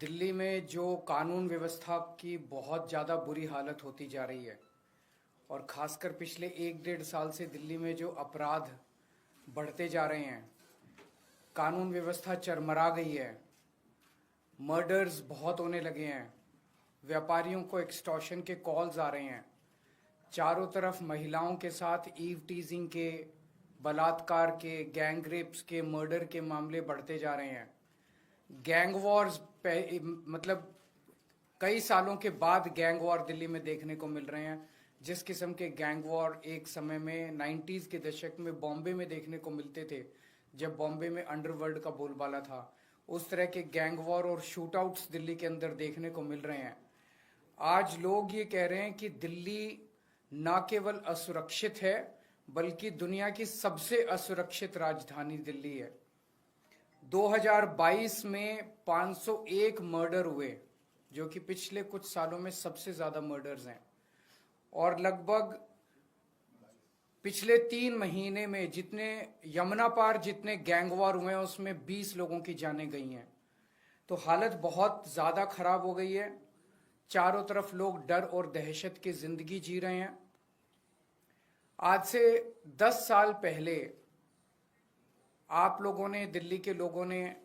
दिल्ली में जो कानून व्यवस्था की बहुत ज़्यादा बुरी हालत होती जा रही है और ख़ासकर पिछले 1-1.5 साल से दिल्ली में जो अपराध बढ़ते जा रहे हैं, कानून व्यवस्था चरमरा गई है, मर्डर्स बहुत होने लगे हैं, व्यापारियों को एक्सटॉर्शन के कॉल्स आ रहे हैं, चारों तरफ महिलाओं के साथ ईव टीजिंग के, बलात्कार के, गैंग रेप्स के, मर्डर के मामले बढ़ते जा रहे हैं। गैंग वॉर्स मतलब कई सालों के बाद गैंग वॉर दिल्ली में देखने को मिल रहे हैं। जिस किस्म के गैंग वॉर एक समय में 90s के दशक में बॉम्बे में देखने को मिलते थे, जब बॉम्बे में अंडरवर्ल्ड का बोलबाला था, उस तरह के गैंग वॉर और शूटआउट्स दिल्ली के अंदर देखने को मिल रहे हैं। आज लोग ये कह रहे हैं कि दिल्ली न केवल असुरक्षित है बल्कि दुनिया की सबसे असुरक्षित राजधानी दिल्ली है। 2022 में 501 मर्डर हुए, जो कि पिछले कुछ सालों में सबसे ज्यादा मर्डर्स हैं, और लगभग पिछले 3 महीने में जितने यमुना पार जितने गैंग वॉर हुए हैं उसमें 20 लोगों की जानें गई हैं। तो हालत बहुत ज्यादा खराब हो गई है। चारों तरफ लोग डर और दहशत की जिंदगी जी रहे हैं। आज से 10 साल पहले आप लोगों ने, दिल्ली के लोगों ने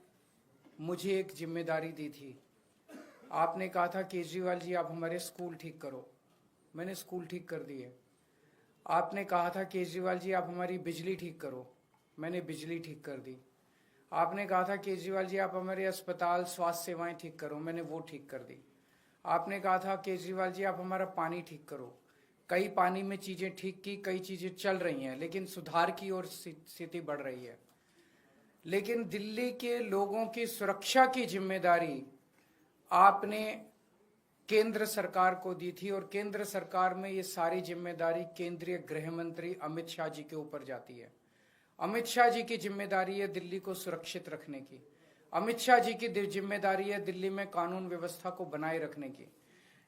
मुझे एक जिम्मेदारी दी थी। आपने कहा था केजरीवाल जी आप हमारे स्कूल ठीक करो। मैंने स्कूल ठीक कर दिए। आपने कहा था केजरीवाल जी आप हमारी बिजली ठीक करो। मैंने बिजली ठीक कर दी। आपने कहा था केजरीवाल जी आप हमारे अस्पताल, स्वास्थ्य सेवाएं ठीक करो। मैंने वो ठीक कर दी। आपने कहा था केजरीवाल जी आप हमारा पानी ठीक करो। कई पानी में चीजें ठीक की, कई चीजें चल रही हैं, लेकिन सुधार की ओर स्थिति बढ़ रही है। लेकिन दिल्ली के लोगों की सुरक्षा की जिम्मेदारी आपने केंद्र सरकार को दी थी, और केंद्र सरकार में ये सारी जिम्मेदारी केंद्रीय गृह मंत्री अमित शाह जी के ऊपर जाती है। अमित शाह जी की जिम्मेदारी है दिल्ली को सुरक्षित रखने की। अमित शाह जी की जिम्मेदारी है दिल्ली में कानून व्यवस्था को बनाए रखने की।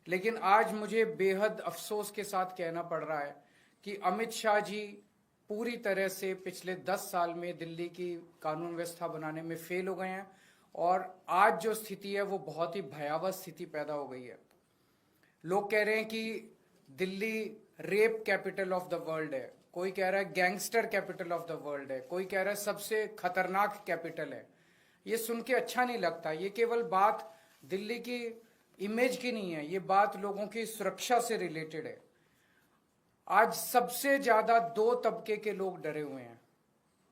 लेकिन आज मुझे बेहद अफसोस के साथ कहना पड़ रहा है कि अमित शाह जी पूरी तरह से पिछले 10 साल में दिल्ली की कानून व्यवस्था बनाने में फेल हो गए हैं, और आज जो स्थिति है वो बहुत ही भयावह स्थिति पैदा हो गई है। लोग कह रहे हैं कि Delhi rape capital of the world है, कोई कह रहा है gangster capital of the world है, कोई कह रहा है सबसे खतरनाक कैपिटल है। ये सुन के अच्छा नहीं लगता। ये केवल बात दिल्ली की इमेज की नहीं है, ये बात लोगों की सुरक्षा से रिलेटेड है। आज सबसे ज्यादा 2 तबके के लोग डरे हुए हैं,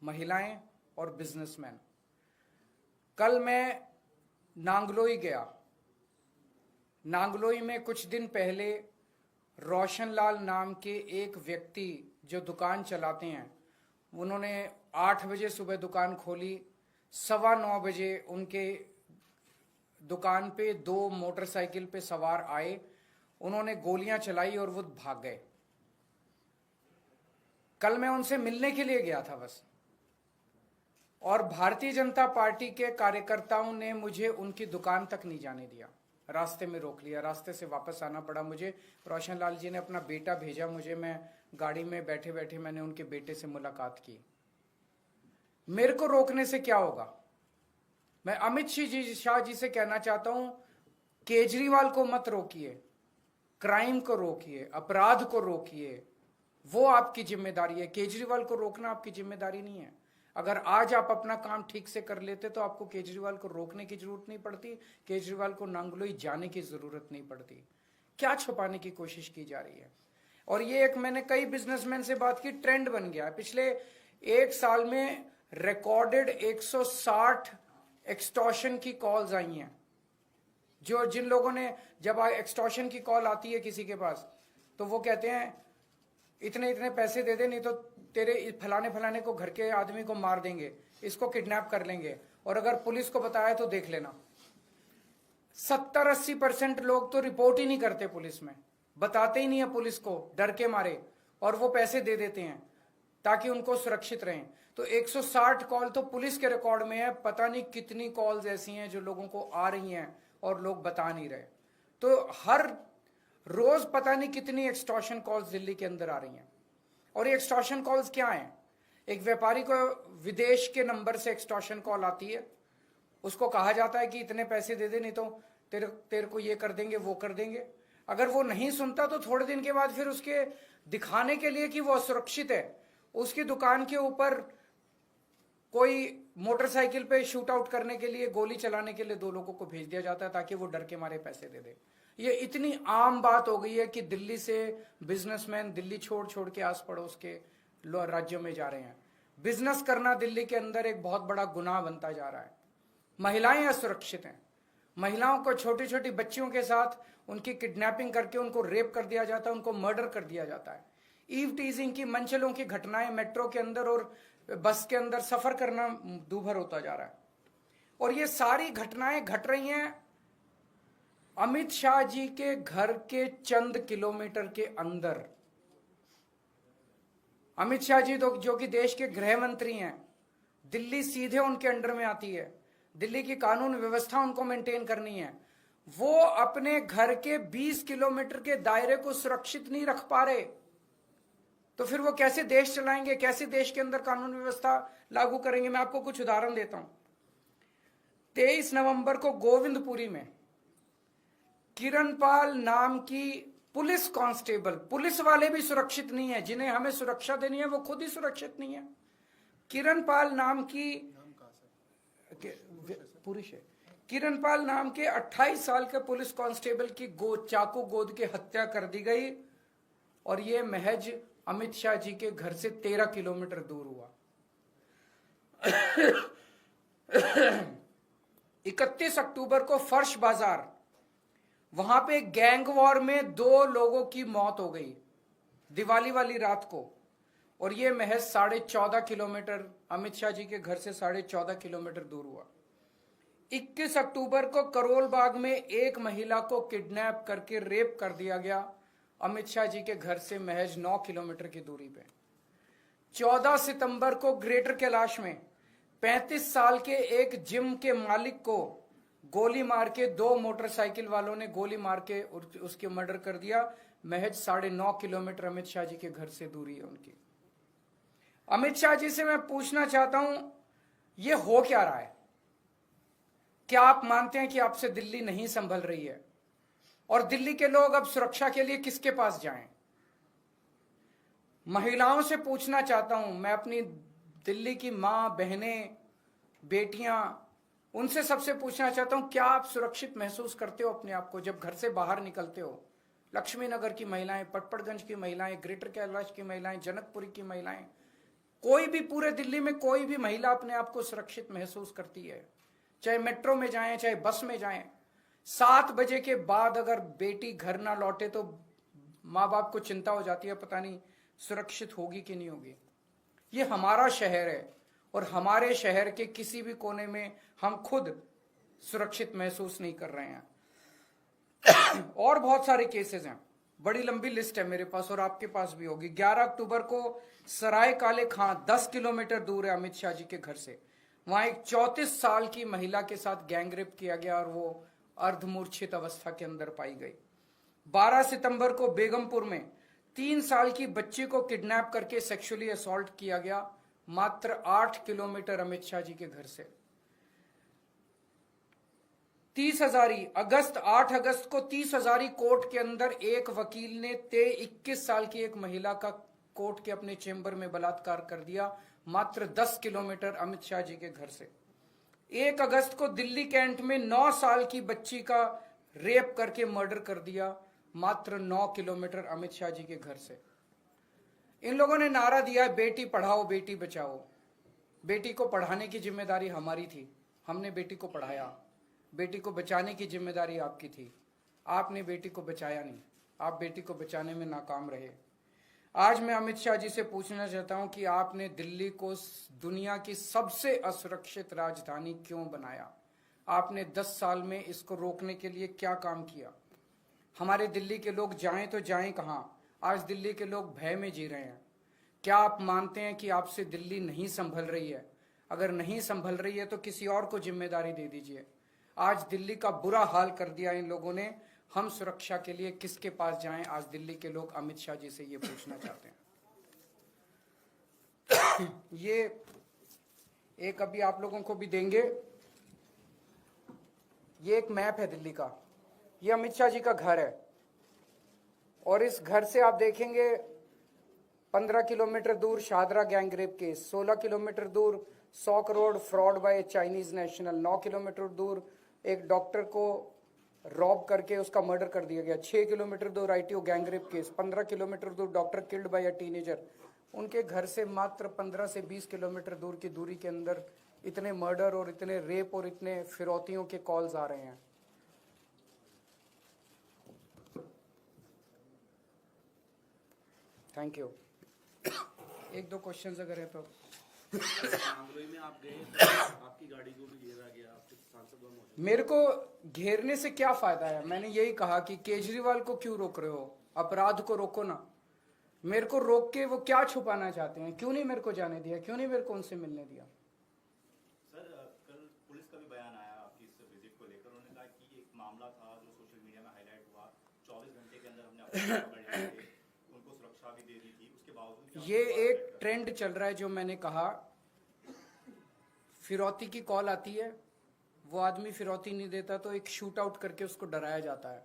महिलाएं और बिजनेसमैन। कल मैं नांगलोई गया। नांगलोई में कुछ दिन पहले रोशनलाल नाम के एक व्यक्ति जो दुकान चलाते हैं, उन्होंने 8 बजे सुबह दुकान खोली। 9:15 बजे उनके दुकान पे 2 मोटरसाइकिल पे सवार आए, उन्होंने गोलियां चलाई और वो भाग गए। कल मैं उनसे मिलने के लिए गया था बस, और भारतीय जनता पार्टी के कार्यकर्ताओं ने मुझे उनकी दुकान तक नहीं जाने दिया, रास्ते में रोक लिया। रास्ते से वापस आना पड़ा मुझे। रोशनलाल जी ने अपना बेटा भेजा मुझे, मैं गाड़ी में बैठे बैठे मैंने उनके बेटे से मुलाकात की। मेरे को रोकने से क्या होगा? मैं अमित शाह जी से कहना चाहता हूं, केजरीवाल को मत रोकिए, क्राइम को रोकिए, अपराध को रोकिए, वो आपकी जिम्मेदारी है। केजरीवाल को रोकना आपकी जिम्मेदारी नहीं है। अगर आज आप अपना काम ठीक से कर लेते तो आपको केजरीवाल को रोकने की जरूरत नहीं पड़ती, केजरीवाल को नांगलोई जाने की जरूरत नहीं पड़ती। क्या छुपाने की कोशिश की जा रही है? और ये एक, मैंने कई बिजनेसमैन से बात की, ट्रेंड बन गया है। पिछले 1 साल में रिकॉर्डेड 160 एक्सटॉर्शन की कॉल्स आई हैं। जिन लोगों ने, जब एक्सटॉर्शन की कॉल आती है किसी के पास, तो वो कहते हैं इतने इतने पैसे दे दे, नहीं तो तेरे फलाने फलाने को, घर के आदमी को मार देंगे, इसको किडनैप कर लेंगे, और अगर पुलिस को बताया तो देख लेना। 70-80% लोग तो रिपोर्ट ही नहीं करते पुलिस में, बताते ही नहीं है पुलिस को, डर के मारे, और वो पैसे दे देते हैं ताकि उनको सुरक्षित रहें। तो 160 कॉल तो पुलिस के रिकॉर्ड में है। पता नहीं कितनी कॉल्स ऐसी हैं जो लोगों को आ रही हैं और लोग बता नहीं रहे। तो हर रोज पता नहीं कितनी एक्सटॉर्शन कॉल्स दिल्ली के अंदर आ रही हैं। और ये एक्सटॉर्शन कॉल्स क्या हैं? एक व्यापारी को विदेश के नंबर से एक्सटॉर्शन कॉल आती है, उसको कहा जाता है कि इतने पैसे दे दे, नहीं तो तेरे को ये कर देंगे, वो कर देंगे। अगर वो नहीं सुनता तो थोड़े दिन के बाद फिर उसके दिखाने के लिए कि वो सुरक्षित है, उसकी दुकान के ऊपर कोई मोटरसाइकिल पे शूट आउट करने के लिए, गोली चलाने के लिए 2 लोगों को भेज दिया जाता है ताकि वो डर के मारे पैसे दे दे। ये इतनी आम बात हो गई है कि दिल्ली से बिजनेसमैन दिल्ली छोड़ छोड़ के आस पड़ोस के राज्यों में जा रहे हैं। बिजनेस करना दिल्ली के अंदर एक बहुत बड़ा गुनाह बनता जा रहा है। महिलाएं असुरक्षित हैं। महिलाओं को, छोटी छोटी बच्चियों के साथ उनकी किडनैपिंग करके उनको रेप कर दिया जाता है, उनको मर्डर कर दिया जाता है। ईव टीजिंग की, मनचलों की घटनाएं मेट्रो के अंदर और बस के अंदर सफर करना दूभर होता जा रहा है। और ये सारी घटनाएं घट रही हैं अमित शाह जी के घर के चंद किलोमीटर के अंदर। अमित शाह जी तो जो कि देश के गृह मंत्री हैं, दिल्ली सीधे उनके अंडर में आती है, दिल्ली की कानून व्यवस्था उनको मेंटेन करनी है। वो अपने घर के 20 किलोमीटर के दायरे को सुरक्षित नहीं रख पा रहे, तो फिर वो कैसे देश चलाएंगे, कैसे देश के अंदर कानून व्यवस्था लागू करेंगे? मैं आपको कुछ उदाहरण देता हूं। 23 नवंबर को गोविंदपुरी में किरणपाल नाम की पुलिस कांस्टेबल, पुलिस वाले भी सुरक्षित नहीं है, जिन्हें हमें सुरक्षा देनी है वो खुद ही सुरक्षित नहीं है। किरणपाल नाम की पुरुष है, किरणपाल नाम के 28 साल के पुलिस कांस्टेबल की चाकू गोद के हत्या कर दी गई, और ये महज अमित शाह जी के घर से 13 किलोमीटर दूर हुआ। 31 अक्टूबर को फर्श बाजार, वहां पे गैंग वॉर में 2 लोगों की मौत हो गई दिवाली वाली रात को, और ये महज 14.5 किलोमीटर, अमित शाह जी के घर से 14.5 किलोमीटर दूर हुआ। 21 अक्टूबर को करोल बाग में एक महिला को किडनैप करके रेप कर दिया गया, अमित शाह जी के घर से महज 9 किलोमीटर की दूरी पे। 14 सितंबर को ग्रेटर कैलाश में 35 साल के एक जिम के मालिक को गोली मार के 2 मोटरसाइकिल वालों ने गोली मार के उसके मर्डर कर दिया, महज 9.5 किलोमीटर अमित शाह जी के घर से दूरी है उनकी। अमित शाह जी से मैं पूछना चाहता हूं, ये हो क्या रहा है? क्या आप मानते हैं कि आपसे दिल्ली नहीं संभल रही है? और दिल्ली के लोग अब सुरक्षा के लिए किसके पास जाएं? महिलाओं से पूछना चाहता हूं मैं, अपनी दिल्ली की मां, बहनें, बेटियां, उनसे सबसे पूछना चाहता हूं, क्या आप सुरक्षित महसूस करते हो अपने आप को जब घर से बाहर निकलते हो? लक्ष्मी नगर की महिलाएं, पटपड़गंज की महिलाएं, ग्रेटर कैलाश की महिलाएं, जनकपुरी की महिलाएं, कोई भी पूरे दिल्ली में कोई भी महिला अपने आप को सुरक्षित महसूस करती है? चाहे मेट्रो में जाएं, चाहे बस में जाएं, 7 बजे के बाद अगर बेटी घर ना लौटे तो माँ बाप को चिंता हो जाती है, पता नहीं सुरक्षित होगी कि नहीं होगी। ये हमारा शहर है, और हमारे शहर के किसी भी कोने में हम खुद सुरक्षित महसूस नहीं कर रहे हैं। और बहुत सारे केसेस हैं, बड़ी लंबी लिस्ट है मेरे पास और आपके पास भी होगी। 11 अक्टूबर को सराय काले खां 10 किलोमीटर दूर है अमित शाह जी के घर से, वहां एक 34 साल की महिला के साथ गैंगरेप किया गया और वो अर्धमूर्छित अवस्था के अंदर पाई गई। 12 सितंबर को बेगमपुर में 3 साल की बच्ची को किडनैप करके सेक्सुअली असॉल्ट किया गया, मात्र 8 किलोमीटर अमित शाह जी के घर से। 30 हजारी अगस्त 8 अगस्त को 30 हजारी कोर्ट के अंदर एक वकील ने 21 साल की एक महिला का कोर्ट के अपने चेंबर में बलात्कार कर दिया, मात्र 10 किलोमीटर अमित शाह जी के घर से। 1 अगस्त को दिल्ली कैंट में 9 साल की बच्ची का रेप करके मर्डर कर दिया, मात्र 9 किलोमीटर अमित शाह जी के घर से। इन लोगों ने नारा दिया, बेटी पढ़ाओ बेटी बचाओ। बेटी को पढ़ाने की जिम्मेदारी हमारी थी, हमने बेटी को पढ़ाया। बेटी को बचाने की जिम्मेदारी आपकी थी, आपने बेटी को बचाया नहीं, आप बेटी को बचाने में नाकाम रहे। आज मैं अमित शाह जी से पूछना चाहता हूं कि आपने दिल्ली को दुनिया की सबसे असुरक्षित राजधानी क्यों बनाया? आपने 10 साल में इसको रोकने के लिए क्या काम किया? हमारे दिल्ली के लोग जाएं तो जाएं कहां? आज दिल्ली के लोग भय में जी रहे हैं। क्या आप मानते हैं कि आपसे दिल्ली नहीं संभल रही है? अगर नहीं संभल रही है तो किसी और को जिम्मेदारी दे दीजिए। आज दिल्ली का बुरा हाल कर दिया इन लोगों ने, हम सुरक्षा के लिए किसके पास जाएं? आज दिल्ली के लोग अमित शाह जी से ये पूछना चाहते हैं। ये एक अभी आप लोगों को भी देंगे, ये एक मैप है दिल्ली का, ये अमित शाह जी का घर है, और इस घर से आप देखेंगे 15 किलोमीटर दूर शादरा गैंगरेप केस, 16 किलोमीटर दूर 100 crore fraud bye Chinese national, 9 kilometre दूर एक डॉक्टर को रॉब करके उसका मर्डर कर दिया गया, 6 किलोमीटर दूर आईटीओ गैंगरेप केस, 15 किलोमीटर दूर doctor killed by a teenager. उनके घर से मात्र 15 से 20 किलोमीटर दूर की दूरी के अंदर इतने मर्डर और इतने रेप और इतने फिरौतियों के कॉल्स आ रहे हैं। Thank you. एक दो क्वेश्चंस अगर है तो। आंध्रोई में आप गए तो आपकी गाड़ी को भी घेरा गया, आपके सांसद वहां मौजूद। मेरे को घेरने से क्या फायदा है? मैंने यही कहा कि केजरीवाल को क्यों रोक रहे हो, अपराध को रोको ना। मेरे को रोक के वो क्या छुपाना चाहते हैं? क्यों नहीं मेरे को जाने दिया, क्यों नहीं मेरे को उनसे मिलने दिया? सर कल पुलिस का भी बयान आया आपकी इस विजिट को लेकर, उन्होंने कहा कि एक मामला था जो सोशल मीडिया में हाईलाइट हुआ, 24 घंटे के अंदर हमने अपने पकड़ लिए थे, उनको सुरक्षा भी दे दी थी, उसके बावजूद ये एक ट्रेंड चल रहा है जो मैंने कहा, फिरौती की कॉल आती है, वो आदमी फिरौती नहीं देता तो एक शूट आउट करके उसको डराया जाता है।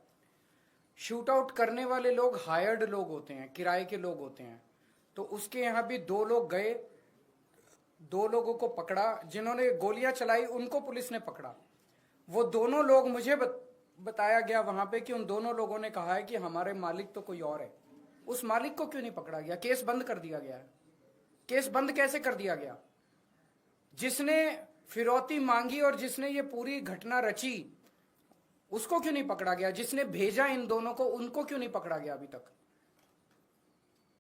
शूट आउट करने वाले लोग हायर्ड लोग होते हैं, किराए के लोग होते हैं। तो उसके यहाँ भी 2 लोग गए, 2 लोगों को पकड़ा, जिन्होंने गोलियां चलाई उनको पुलिस ने पकड़ा। वो दोनों लोग मुझे बताया गया वहां पे कि उन दोनों लोगों ने कहा है कि हमारे मालिक तो कोई और है। उस मालिक को क्यों नहीं पकड़ा गया? केस बंद कर दिया गया है। केस बंद कैसे कर दिया गया? जिसने फिरौती मांगी और जिसने ये पूरी घटना रची उसको क्यों नहीं पकड़ा गया? जिसने भेजा इन दोनों को, उनको क्यों नहीं पकड़ा गया अभी तक?